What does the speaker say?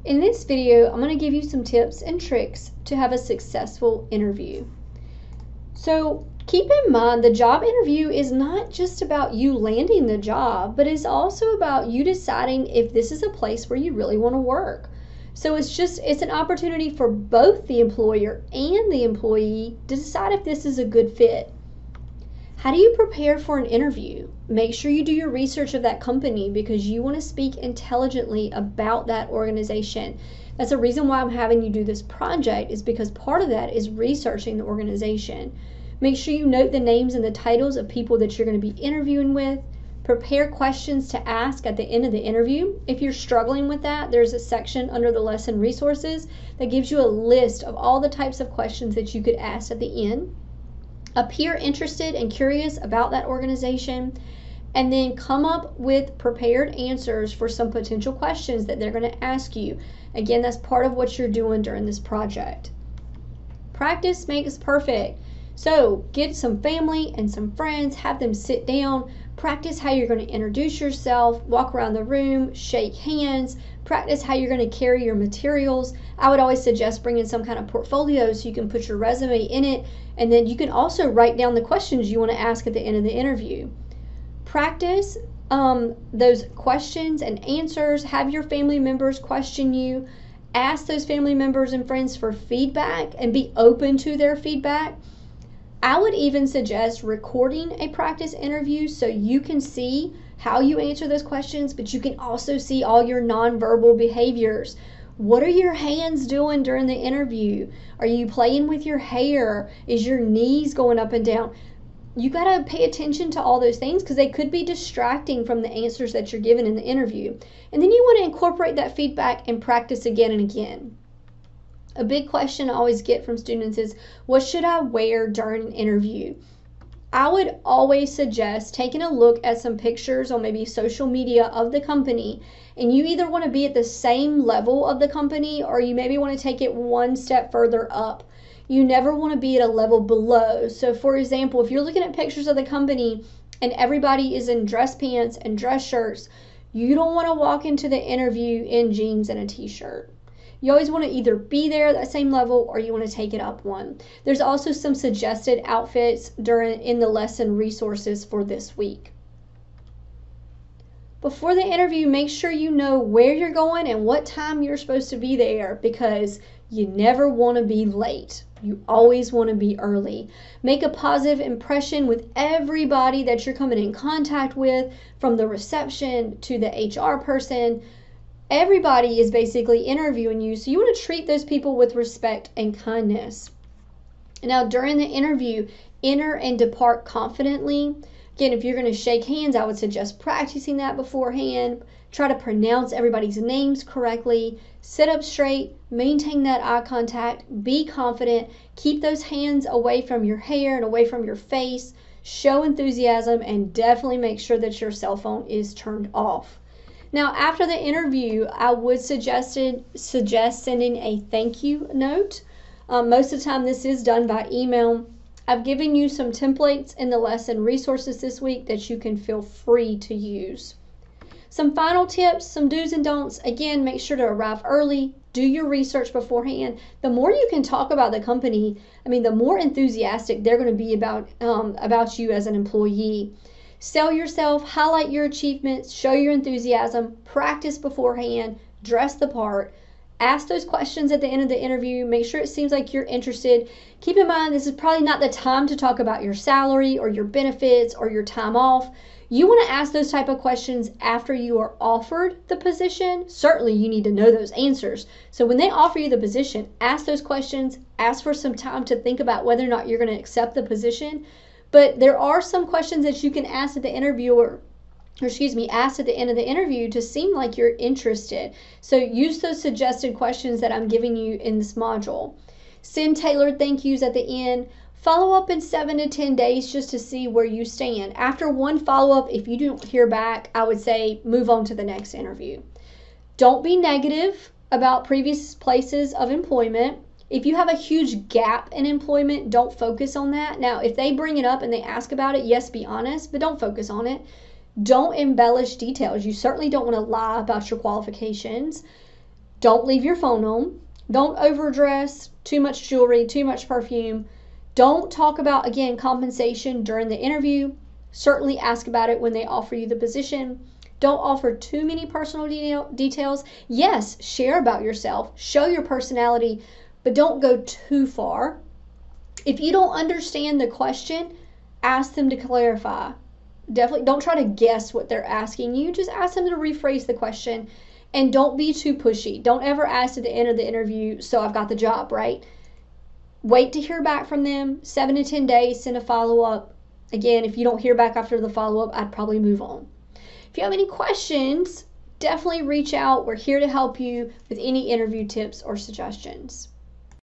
In this video, I'm going to give you some tips and tricks to have a successful interview. So keep in mind, the job interview is not just about you landing the job, but it's also about you deciding if this is a place where you really want to work. So it's an opportunity for both the employer and the employee to decide if this is a good fit. How do you prepare for an interview? Make sure you do your research of that company because you want to speak intelligently about that organization. That's the reason why I'm having you do this project, is because part of that is researching the organization. Make sure you note the names and the titles of people that you're going to be interviewing with. Prepare questions to ask at the end of the interview. If you're struggling with that, there's a section under the lesson resources that gives you a list of all the types of questions that you could ask at the end. Appear interested and curious about that organization, and then come up with prepared answers for some potential questions that they're going to ask you. Again, that's part of what you're doing during this project. Practice makes perfect. So get some family and some friends, have them sit down, practice how you're going to introduce yourself, walk around the room, shake hands, practice how you're going to carry your materials. I would always suggest bringing some kind of portfolio so you can put your resume in it, and then you can also write down the questions you want to ask at the end of the interview. Practice those questions and answers. Have your family members question you. Ask those family members and friends for feedback and be open to their feedback. I would even suggest recording a practice interview so you can see how you answer those questions, but you can also see all your nonverbal behaviors. What are your hands doing during the interview? Are you playing with your hair? Is your knees going up and down? You got to pay attention to all those things because they could be distracting from the answers that you're given in the interview. And then you want to incorporate that feedback and practice again and again. A big question I always get from students is, what should I wear during an interview? I would always suggest taking a look at some pictures on maybe social media of the company, and you either want to be at the same level of the company or you maybe want to take it one step further up. You never want to be at a level below. So for example, if you're looking at pictures of the company and everybody is in dress pants and dress shirts, you don't want to walk into the interview in jeans and a t-shirt. You always want to either be there at that same level or you want to take it up one. There's also some suggested outfits in the lesson resources for this week. Before the interview, make sure you know where you're going and what time you're supposed to be there, because you never want to be late. You always want to be early. Make a positive impression with everybody that you're coming in contact with, from the reception to the HR person. Everybody is basically interviewing you, so you want to treat those people with respect and kindness. Now, during the interview, enter and depart confidently. Again, if you're going to shake hands, I would suggest practicing that beforehand. Try to pronounce everybody's names correctly. Sit up straight, maintain that eye contact, be confident, keep those hands away from your hair and away from your face. Show enthusiasm, and definitely make sure that your cell phone is turned off. Now, after the interview, I would suggest sending a thank you note. Most of the time, this is done by email. I've given you some templates in the lesson resources this week that you can feel free to use. Some final tips, some do's and don'ts. Again, make sure to arrive early. Do your research beforehand. The more you can talk about the company, the more enthusiastic they're going to be about you as an employee. Sell yourself, highlight your achievements, show your enthusiasm, practice beforehand, dress the part, ask those questions at the end of the interview, make sure it seems like you're interested. Keep in mind, this is probably not the time to talk about your salary or your benefits or your time off. You want to ask those type of questions after you are offered the position. Certainly you need to know those answers. So when they offer you the position, ask those questions, ask for some time to think about whether or not you're going to accept the position. But there are some questions that you can ask at the asked at the end of the interview to seem like you're interested. So use those suggested questions that I'm giving you in this module. Send tailored thank yous at the end. Follow up in 7 to 10 days just to see where you stand. After one follow-up, if you don't hear back, I would say move on to the next interview. Don't be negative about previous places of employment. If you have a huge gap in employment, don't focus on that. Now, if they bring it up and they ask about it, yes, be honest, but don't focus on it. Don't embellish details. You certainly don't want to lie about your qualifications. Don't leave your phone on. Don't overdress, too much jewelry, too much perfume. Don't talk about, again, compensation during the interview. Certainly ask about it when they offer you the position. Don't offer too many personal details. Yes, share about yourself, show your personality, but don't go too far. If you don't understand the question, ask them to clarify. Definitely don't try to guess what they're asking you. Just ask them to rephrase the question, and don't be too pushy. Don't ever ask at the end of the interview, so I've got the job, right? Wait to hear back from them. 7 to 10 days, send a follow-up. Again, if you don't hear back after the follow-up, I'd probably move on. If you have any questions, definitely reach out. We're here to help you with any interview tips or suggestions.